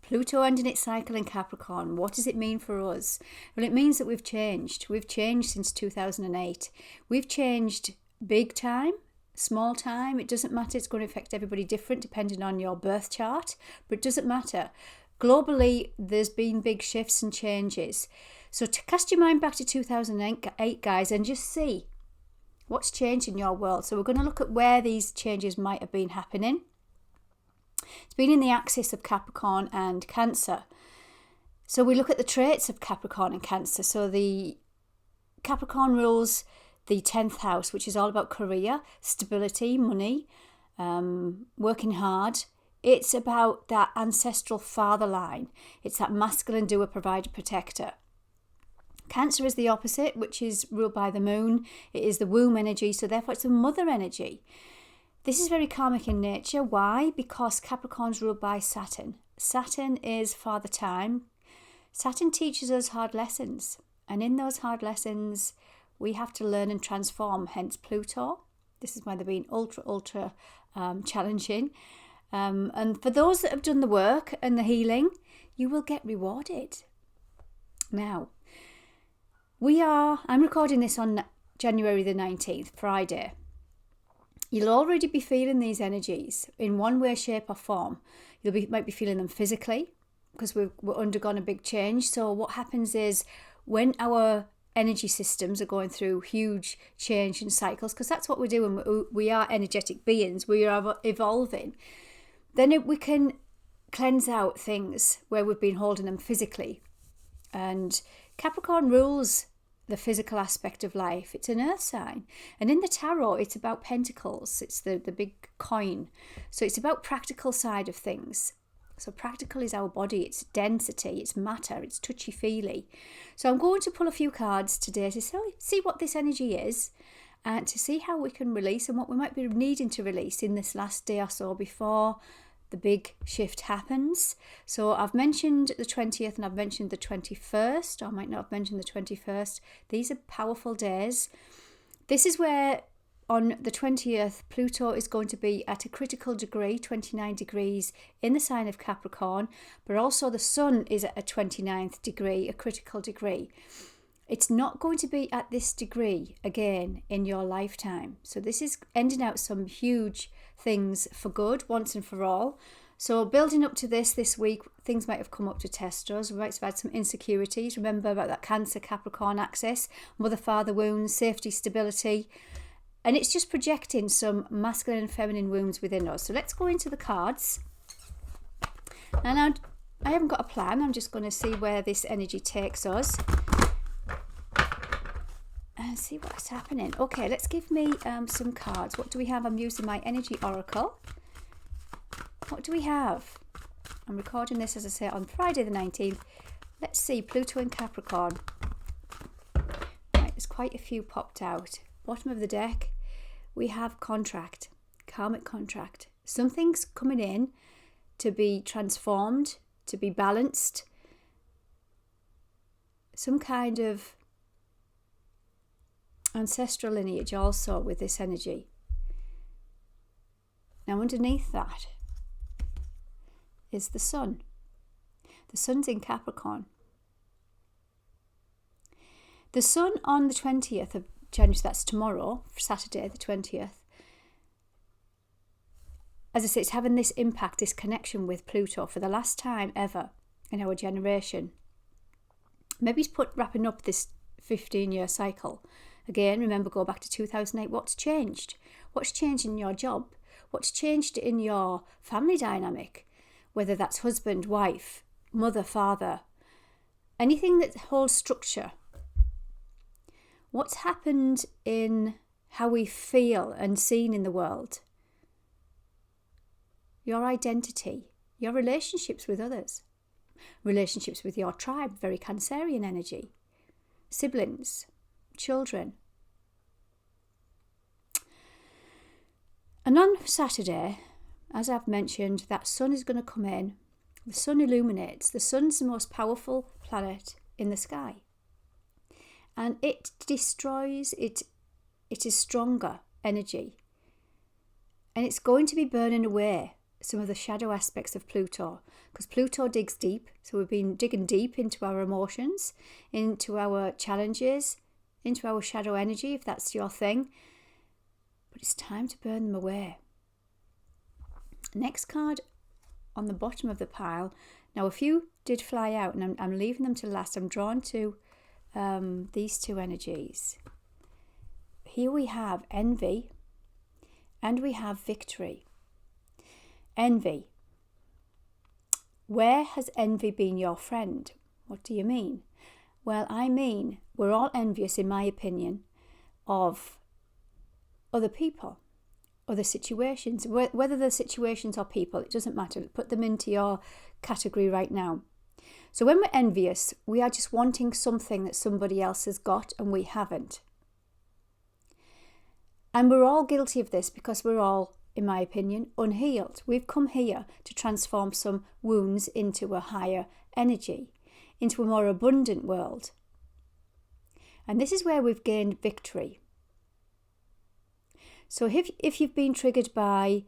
Pluto ending its cycle in Capricorn. What does it mean for us? Well, it means that we've changed. We've changed since 2008. We've changed big time, small time. It doesn't matter. It's going to affect everybody different depending on your birth chart, but it doesn't matter. Globally, there's been big shifts and changes. So to cast your mind back to 2008, guys, and just see what's changed in your world. So we're going to look at where these changes might have been happening. It's been in the axis of Capricorn and Cancer. So we look at the traits of Capricorn and Cancer. So the Capricorn rules the 10th house, which is all about career, stability, money, working hard. It's about that ancestral father line. It's that masculine doer, provider, protector. Cancer is the opposite, which is ruled by the moon. It is the womb energy, so therefore it's a mother energy. This is very karmic in nature. Why? Because Capricorn's ruled by Saturn. Saturn is father time. Saturn teaches us hard lessons. And in those hard lessons, we have to learn and transform, hence Pluto. This is why they're being ultra challenging. And for those that have done the work and the healing, you will get rewarded. Now, I'm recording this on January the 19th, Friday. You'll already be feeling these energies in one way, shape or form. Might be feeling them physically because we're undergone a big change. So what happens is when our energy systems are going through huge change and cycles, because that's what we're doing. We are energetic beings. We are evolving. Then we can cleanse out things where we've been holding them physically. And Capricorn rules the physical aspect of life. It's an earth sign. And in the tarot, it's about pentacles. It's the big coin. So it's about practical side of things. So practical is our body. It's density. It's matter. It's touchy-feely. So I'm going to pull a few cards today to see what this energy is and to see how we can release and what we might be needing to release in this last day or so before the big shift happens. So I've mentioned the 20th and I've mentioned the 21st, or I might not have mentioned the 21st. These are powerful days. This is where on the 20th, Pluto is going to be at a critical degree, 29 degrees in the sign of Capricorn, but also the sun is at a 29th degree, a critical degree. It's not going to be at this degree again in your lifetime. So this is ending out some huge things for good once and for all. So building up to this week, things might have come up to test us. We might have had some insecurities. Remember about that Cancer Capricorn axis, mother father wounds, safety, stability. And it's just projecting some masculine and feminine wounds within us. So let's go into the cards. And I haven't got a plan. I'm just going to see where this energy takes us. And see what's happening. Okay, let's give me some cards. What do we have? I'm using my energy oracle. What do we have? I'm recording this, as I say, on Friday the 19th. Let's see, Pluto and Capricorn. Right, there's quite a few popped out. Bottom of the deck, we have contract, karmic contract. Something's coming in to be transformed, to be balanced. Some kind of ancestral lineage also with this energy. Now underneath that is the sun. The sun's in Capricorn. The sun on the 20th of January, so that's tomorrow, Saturday the 20th. As I say, it's having this impact, this connection with Pluto for the last time ever in our generation. Maybe it's wrapping up this 15-year cycle. Again, remember, go back to 2008. What's changed? What's changed in your job? What's changed in your family dynamic? Whether that's husband, wife, mother, father, anything that holds structure. What's happened in how we feel and seen in the world? Your identity, your relationships with others, relationships with your tribe, very cancerian energy, siblings, children. And on Saturday, as I've mentioned, that sun is going to come in. The sun illuminates. The sun's the most powerful planet in the sky. And it destroys, it is stronger energy. And it's going to be burning away some of the shadow aspects of Pluto, because Pluto digs deep. So we've been digging deep into our emotions, into our challenges, into our shadow energy, if that's your thing. But it's time to burn them away. Next card on the bottom of the pile. Now, a few did fly out, and I'm leaving them to last. I'm drawn to these two energies. Here we have envy and we have victory. Envy. Where has envy been your friend? What do you mean? Well, I mean, we're all envious, in my opinion, of other people, other situations. Whether they're situations or people, it doesn't matter. Put them into your category right now. So when we're envious, we are just wanting something that somebody else has got and we haven't. And we're all guilty of this because we're all, in my opinion, unhealed. We've come here to transform some wounds into a higher energy, into a more abundant world. And this is where we've gained victory. So if you've been triggered by,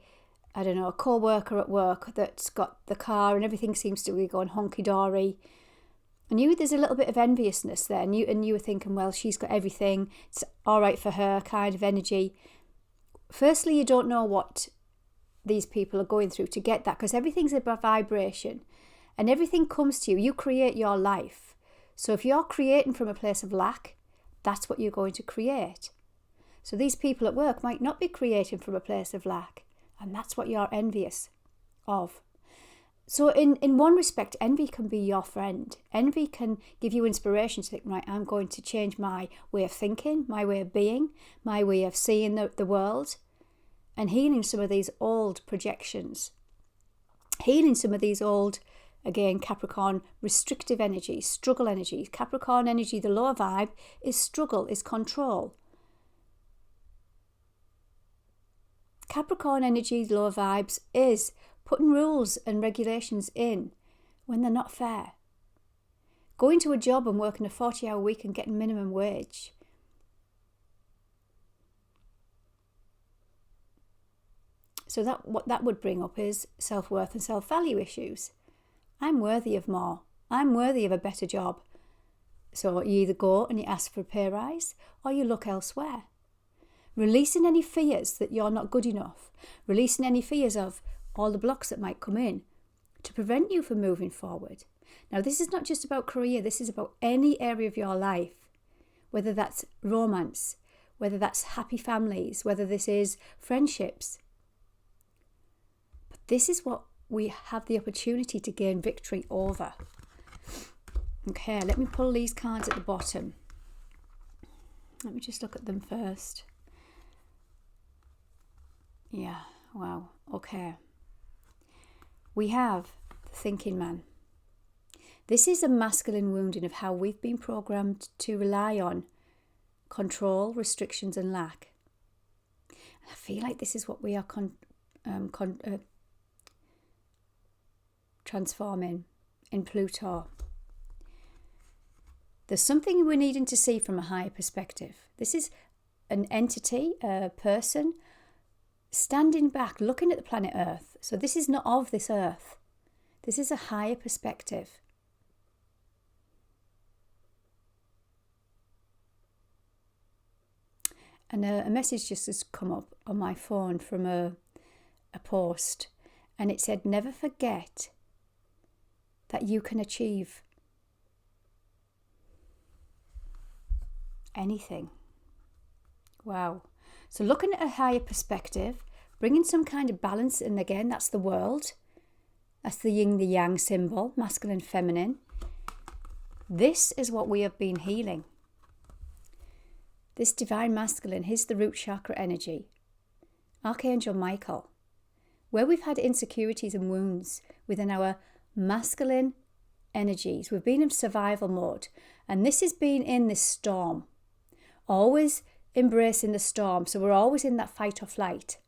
I don't know, a co-worker at work that's got the car and everything seems to be going honky-dory, and there's a little bit of enviousness there, and you were thinking, well, she's got everything, it's all right for her kind of energy. Firstly, you don't know what these people are going through to get that, because everything's about vibration and everything comes to you. You create your life. So if you're creating from a place of lack, that's what you're going to create. So these people at work might not be creating from a place of lack, and that's what you're envious of. So in one respect, envy can be your friend. Envy can give you inspiration to think, right, I'm going to change my way of thinking, my way of being, my way of seeing the world, and healing some of these old projections. Healing some of these old, again, Capricorn, restrictive energies, struggle energies. Capricorn energy, the lower vibe, is struggle, is control. Capricorn energy, lower vibes, is putting rules and regulations in when they're not fair. Going to a job and working a 40-hour week and getting minimum wage. So what that would bring up is self-worth and self-value issues. I'm worthy of more. I'm worthy of a better job. So you either go and you ask for a pay rise or you look elsewhere. Releasing any fears that you're not good enough. Releasing any fears of all the blocks that might come in to prevent you from moving forward. Now, this is not just about career. This is about any area of your life, whether that's romance, whether that's happy families, whether this is friendships. But this is what we have the opportunity to gain victory over. Okay, let me pull these cards at the bottom. Let me just look at them first. Yeah, wow, okay. We have the thinking man. This is a masculine wounding of how we've been programmed to rely on control, restrictions and lack. And I feel like this is what we are transforming in Pluto. There's something we're needing to see from a higher perspective. This is an entity, a person, standing back, looking at the planet Earth. So this is not of this Earth. This is a higher perspective. And a message just has come up on my phone from a post. And it said, never forget that you can achieve anything. Wow. So looking at a higher perspective, bringing some kind of balance, and again, that's the world. That's the yin, the yang symbol, masculine, feminine. This is what we have been healing. This divine masculine, here's the root chakra energy. Archangel Michael. Where we've had insecurities and wounds within our masculine energies, we've been in survival mode. And this has been in this storm. Always embracing the storm. So we're always in that fight or flight.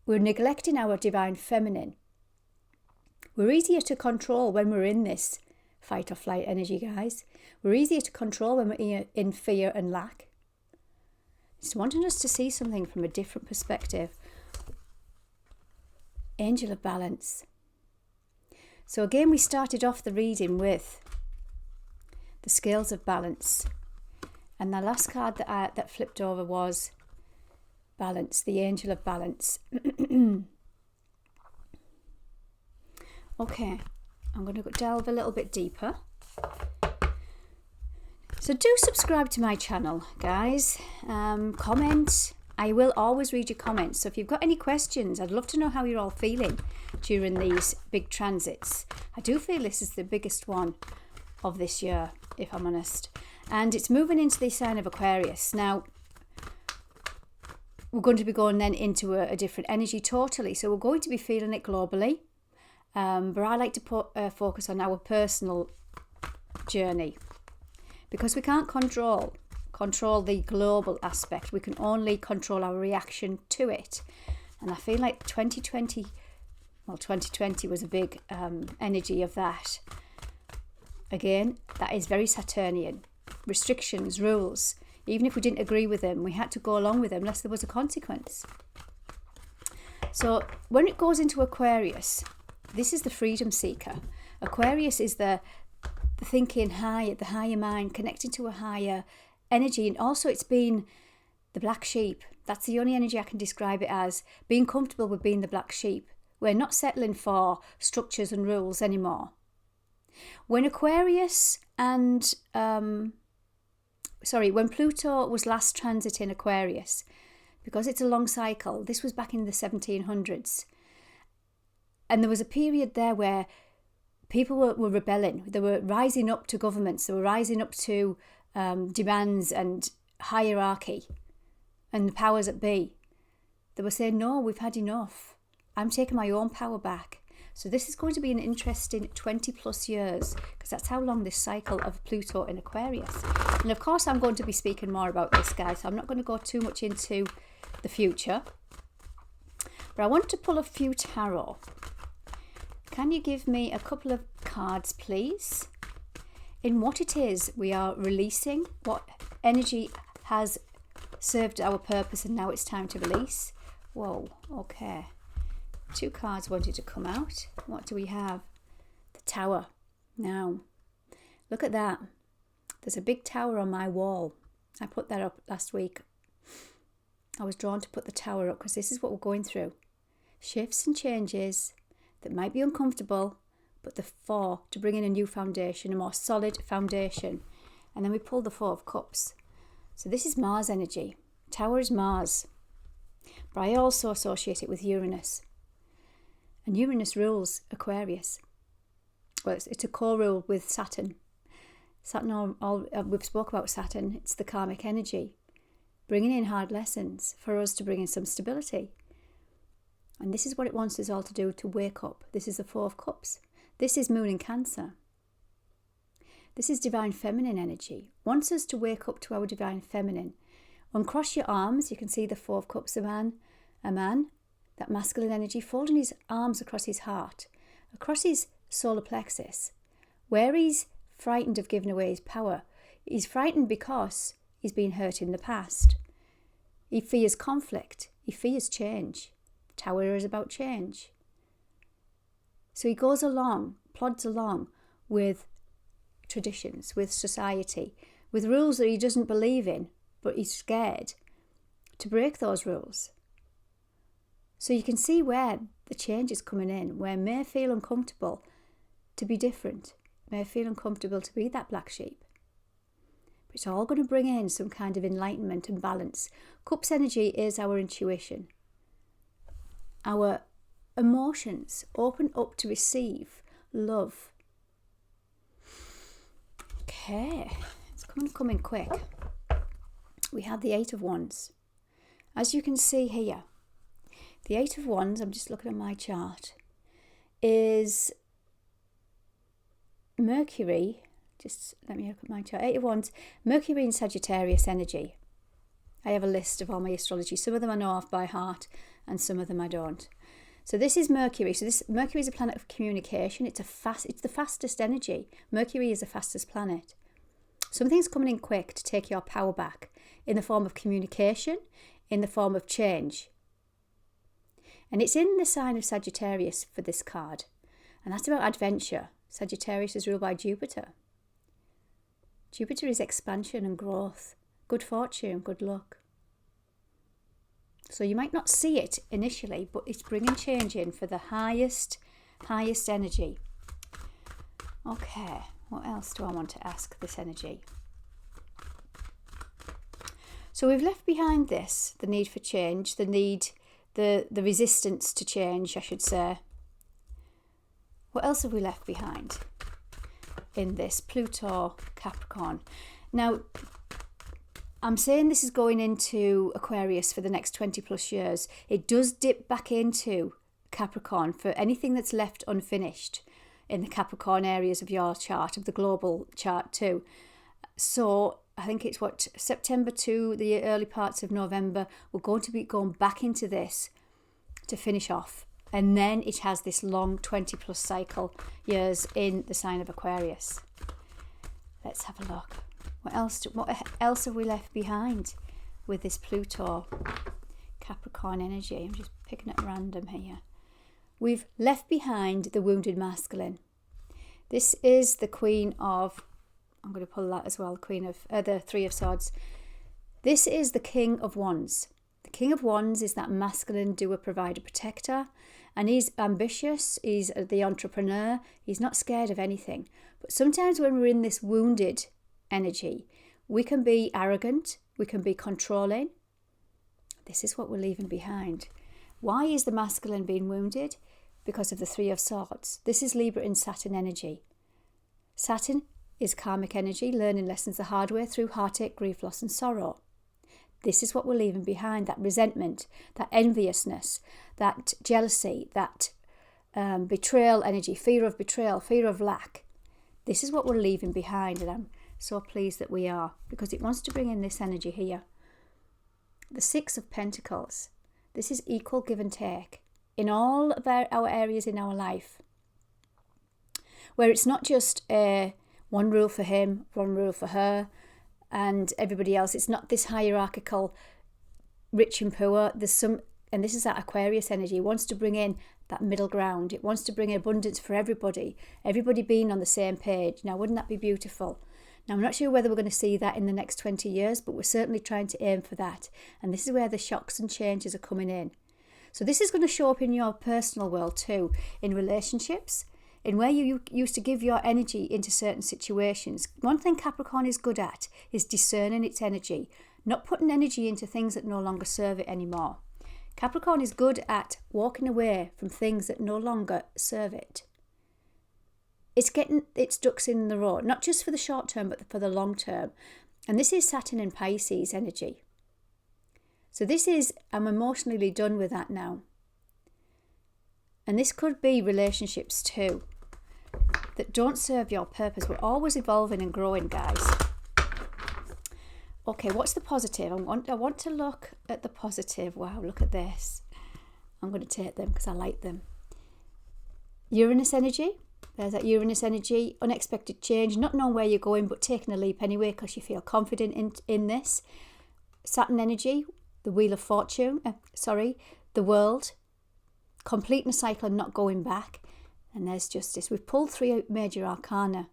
We're neglecting our divine feminine. We're easier to control when we're in this fight or flight energy, guys. We're easier to control when we're in fear and lack. It's wanting us to see something from a different perspective. Angel of Balance. So again, we started off the reading with the Scales of Balance. And the last card that flipped over was Balance, the Angel of Balance. Okay, I'm going to delve a little bit deeper. So do subscribe to my channel, guys. Comment. I will always read your comments. So if you've got any questions, I'd love to know how you're all feeling during these big transits. I do feel this is the biggest one of this year, if I'm honest. And it's moving into the sign of Aquarius. Now, we're going to be going then into a different energy totally. So we're going to be feeling it globally. But I like to focus on our personal journey. Because we can't control the global aspect. We can only control our reaction to it. And I feel like 2020 was a big energy of that. Again, that is very Saturnian. Restrictions, rules. Even if we didn't agree with them, we had to go along with them unless there was a consequence. So when it goes into Aquarius, this is the freedom seeker. Aquarius is the thinking high, the higher mind, connecting to a higher energy. And also it's been the black sheep. That's the only energy I can describe it as. Being comfortable with being the black sheep. We're not settling for structures and rules anymore. When Aquarius and, when Pluto was last transiting Aquarius, because it's a long cycle, this was back in the 1700s. And there was a period there where people were rebelling. They were rising up to governments. They were rising up to demands and hierarchy and the powers that be. They were saying, no, we've had enough. I'm taking my own power back. So this is going to be an interesting 20 plus years because that's how long this cycle of Pluto in Aquarius. And of course, I'm going to be speaking more about this, guys. So I'm not going to go too much into the future. But I want to pull a few tarot. Can you give me a couple of cards, please? In what it is we are releasing, what energy has served our purpose and now it's time to release. Whoa, okay. 2 cards wanted to come out. What do we have? The Tower. Now, look at that. There's a big tower on my wall. I put that up last week. I was drawn to put the tower up because this is what we're going through. Shifts and changes that might be uncomfortable, but the 4 to bring in a new foundation, a more solid foundation. And then we pull the 4 of Cups. So this is Mars energy. Tower is Mars. But I also associate it with Uranus. And Uranus rules Aquarius. Well, it's a co-rule with Saturn. Saturn, we've spoke about Saturn. It's the karmic energy. Bringing in hard lessons for us to bring in some stability. And this is what it wants us all to do, to wake up. This is the 4 of Cups. This is Moon in Cancer. This is divine feminine energy. Wants us to wake up to our divine feminine. Uncross your arms. You can see the 4 of Cups, a man, that masculine energy, folding his arms across his heart, across his solar plexus, where he's frightened of giving away his power. He's frightened because he's been hurt in the past. He fears conflict. He fears change. Tower is about change. So he goes along, plods along with traditions, with society, with rules that he doesn't believe in, but he's scared to break those rules. So you can see where the change is coming in, where it may feel uncomfortable to be different, may feel uncomfortable to be that black sheep. But it's all going to bring in some kind of enlightenment and balance. Cups energy is our intuition. Our emotions open up to receive love. Okay, it's coming quick. We have the 8 of Wands. As you can see here, the 8 of Wands, I'm just looking at my chart, is Mercury. Just let me look at my chart. 8 of Wands, Mercury in Sagittarius energy. I have a list of all my astrology. Some of them I know off by heart and some of them I don't. So this is Mercury. So Mercury is a planet of communication. It's the fastest energy. Mercury is the fastest planet. Something's coming in quick to take your power back in the form of communication, in the form of change. And it's in the sign of Sagittarius for this card. And that's about adventure. Sagittarius is ruled by Jupiter. Jupiter is expansion and growth, good fortune, good luck. So you might not see it initially, but it's bringing change in for the highest energy. Okay, what else do I want to ask this energy? So we've left behind this, the need for change, the resistance to change, I should say. What else have we left behind in this Pluto Capricorn? Now, I'm saying this is going into Aquarius for the next 20 plus years. It does dip back into Capricorn for anything that's left unfinished in the Capricorn areas of your chart, of the global chart too. So I think it's September to the early parts of November, we're going to be going back into this to finish off. And then it has this long 20 plus cycle years in the sign of Aquarius. Let's have a look. What else have we left behind with this Pluto Capricorn energy? I'm just picking at random here. We've left behind the wounded masculine. This is the Queen of, I'm going to pull that as well, the Three of Swords. This is the King of Wands. The King of Wands is that masculine doer, provider, protector, and he's ambitious, he's the entrepreneur, he's not scared of anything. But sometimes when we're in this wounded energy, we can be arrogant, we can be controlling. This is what we're leaving behind. Why is the masculine being wounded? Because of the Three of Swords. This is Libra in Saturn energy. Saturn is karmic energy, learning lessons the hard way through heartache, grief, loss and sorrow. This is what we're leaving behind, that resentment, that enviousness, that jealousy, that betrayal energy, fear of betrayal, fear of lack. This is what we're leaving behind, and I'm so pleased that we are, because it wants to bring in this energy here. The Six of Pentacles. This is equal give and take in all of our areas in our life, where it's not just one rule for him, one rule for her, and everybody else. It's not this hierarchical rich and poor. There's some, and this is that Aquarius energy. It wants to bring in that middle ground. It wants to bring abundance for everybody being on the same page. Now, wouldn't that be beautiful? Now, I'm not sure whether we're going to see that in the next 20 years, but we're certainly trying to aim for that. And this is where the shocks and changes are coming in. So this is going to show up in your personal world too, in relationships, in where you used to give your energy into certain situations. One thing Capricorn is good at is discerning its energy, not putting energy into things that no longer serve it anymore. Capricorn is good at walking away from things that no longer serve it. It's getting its ducks in the row, not just for the short term, but for the long term. And this is Saturn and Pisces energy. So this is, I'm emotionally done with that now. And this could be relationships too, that don't serve your purpose. We're always evolving and growing, guys. Okay, what's the positive? I want to look at the positive. Wow, look at this. I'm going to take them because I like them. Uranus energy. There's that Uranus energy. Unexpected change. Not knowing where you're going, but taking a leap anyway because you feel confident in this. Saturn energy. The Wheel of Fortune. The World. Completing a cycle and not going back. And there's Justice. We've pulled 3 major arcana.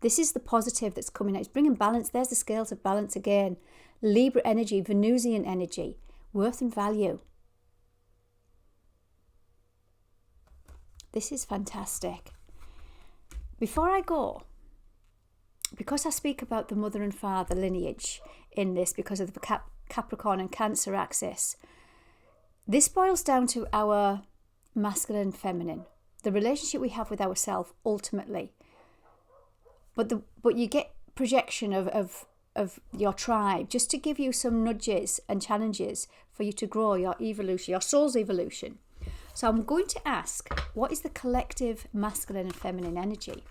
This is the positive that's coming out. It's bringing balance. There's the scales of balance again. Libra energy, Venusian energy, worth and value. This is fantastic. Before I go, because I speak about the mother and father lineage in this, because of the Capricorn and Cancer axis, this boils down to our masculine and feminine, the relationship we have with ourselves ultimately. But you get projection of your tribe, just to give you some nudges and challenges for you to grow your evolution, your soul's evolution. So I'm going to ask, what is the collective masculine and feminine energy?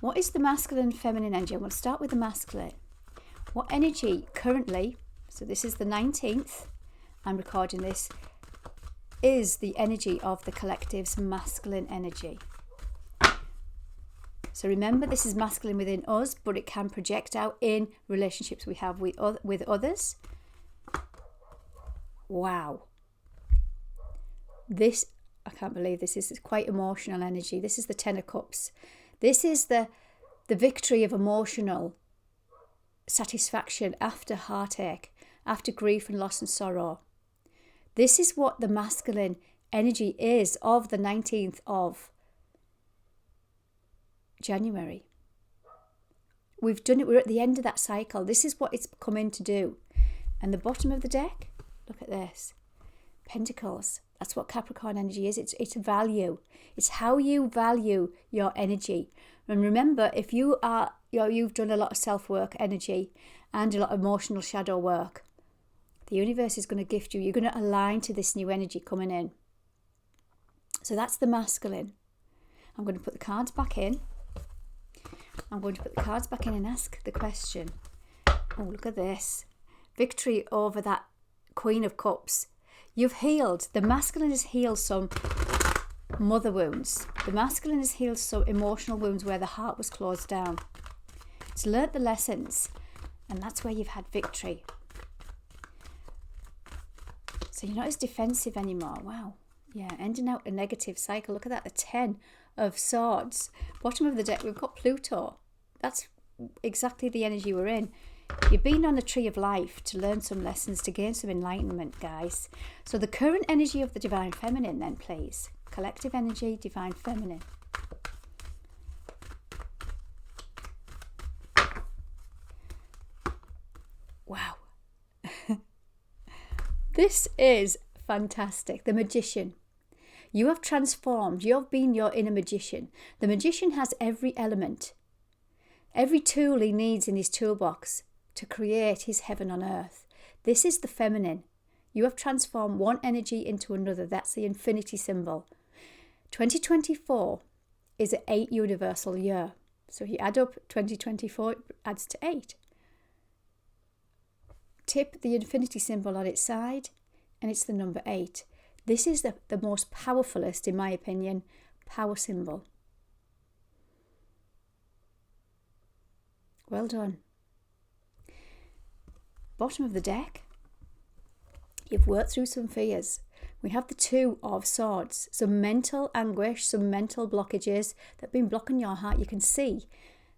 What is the masculine and feminine energy? I'm going to start with the masculine. What energy currently, so this is the 19th, I'm recording this, is the energy of the collective's masculine energy? So remember, this is masculine within us, but it can project out in relationships we have with others. Wow. This, I can't believe this is quite emotional energy. This is the Ten of Cups. This is the victory of emotional satisfaction after heartache, after grief and loss and sorrow. This is what the masculine energy is of the 19th of January. We've done it. We're at the end of that cycle. This is what it's come in to do. And the bottom of the deck, look at this. Pentacles. That's what Capricorn energy is. It's value. It's how you value your energy. And remember, if you are, you've done a lot of self-work energy and a lot of emotional shadow work, the universe is going to gift you. You're going to align to this new energy coming in. So that's the masculine. I'm going to put the cards back in. I'm going to put the cards back in and ask the question. Oh, look at this. Victory over that Queen of Cups. You've healed. The masculine has healed some mother wounds. The masculine has healed some emotional wounds where the heart was closed down. It's learnt the lessons, and that's where you've had victory. So you're not as defensive anymore. Wow. Yeah, ending out a negative cycle. Look at that, the 10 of Swords. Bottom of the deck, we've got Pluto. That's exactly the energy we're in. You've been on the tree of life to learn some lessons, to gain some enlightenment, guys. So the current energy of the Divine Feminine then, please. Collective energy, Divine Feminine. Wow. This is fantastic. The Magician. You have transformed. You have been your inner magician. The magician has every element, every tool he needs in his toolbox to create his heaven on earth. This is the feminine. You have transformed one energy into another. That's the infinity symbol. 2024 is an 8 universal year. So if you add up 2024, it adds to 8. Tip the infinity symbol on its side, and it's the number 8. This is the most powerfulest, in my opinion, power symbol. Well done. Bottom of the deck, you've worked through some fears. We have the 2 of Swords, some mental anguish, some mental blockages that have been blocking your heart. You can see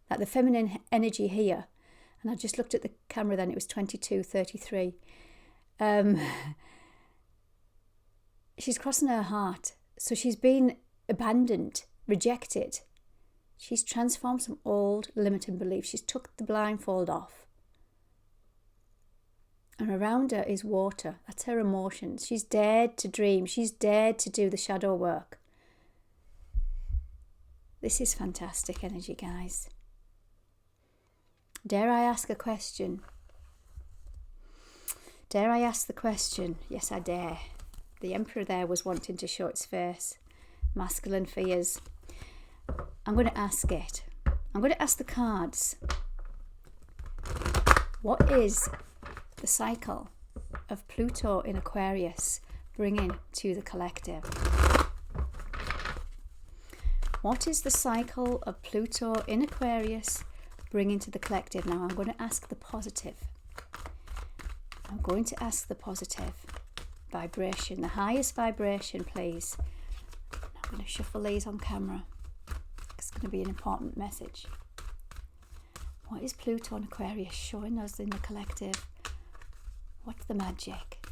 that the feminine energy here, and I just looked at the camera then, it was 22:33. She's crossing her heart. So she's been abandoned, rejected. She's transformed some old limiting beliefs. She's took the blindfold off. And around her is water. That's her emotions. She's dared to dream. She's dared to do the shadow work. This is fantastic energy, guys. Dare I ask a question? Dare I ask the question? Yes, I dare. The Emperor there was wanting to show its face. Masculine fears. I'm going to ask it. I'm going to ask the cards. What is the cycle of Pluto in Aquarius bringing to the collective? What is the cycle of Pluto in Aquarius bringing to the collective? Now I'm going to ask the positive. I'm going to ask the positive vibration, the highest vibration, please. I'm going to shuffle these on camera. It's going to be an important message. What is Pluto in Aquarius showing us in the collective? What's the magic?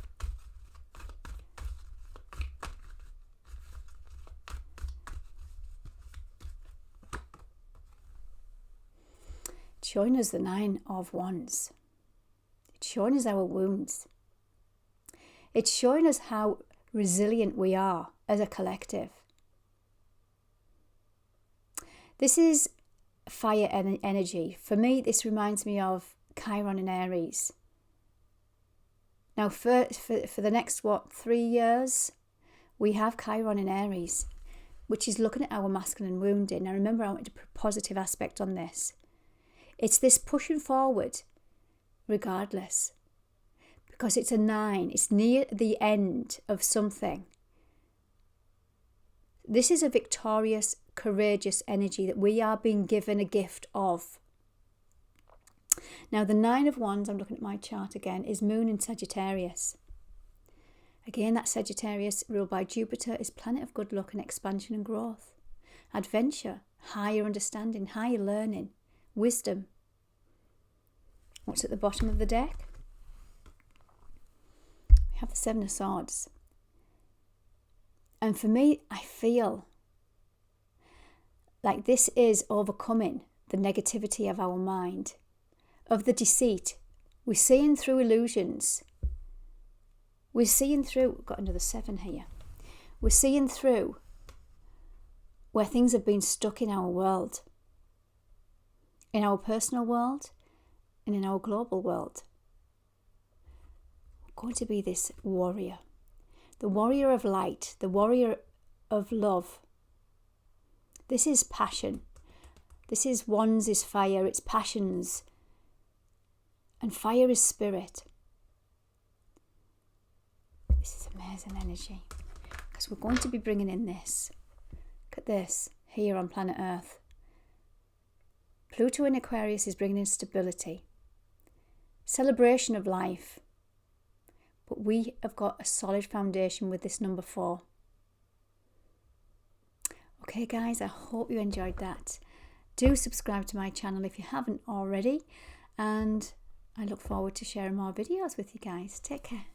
It's showing us the 9 of Wands. It's showing us our wounds. It's showing us how resilient we are as a collective. This is fire energy. For me, this reminds me of Chiron in Aries. Now, for the next, 3 years, we have Chiron in Aries, which is looking at our masculine wounding. Now, remember, I wanted to put a positive aspect on this. It's this pushing forward, regardless. Because it's a 9. It's near the end of something. This is a victorious, courageous energy that we are being given a gift of. Now, the 9 of Wands, I'm looking at my chart again, is Moon in Sagittarius. Again, that Sagittarius, ruled by Jupiter, is planet of good luck and expansion and growth. Adventure, higher understanding, higher learning, wisdom. What's at the bottom of the deck? We have the Seven of Swords. And for me, I feel like this is overcoming the negativity of our mind, of the deceit. We're seeing through illusions. We're seeing through, we've got another 7 here. We're seeing through where things have been stuck in our world, in our personal world and in our global world. We're going to be this warrior, the warrior of light, the warrior of love. This is passion. This is wands is fire, it's passions. And fire is spirit. This is amazing energy. Because we're going to be bringing in this. Look at this here on planet Earth. Pluto in Aquarius is bringing in stability, celebration of life. But we have got a solid foundation with this number 4. Okay guys, I hope you enjoyed that. Do subscribe to my channel if you haven't already. And I look forward to sharing more videos with you guys. Take care.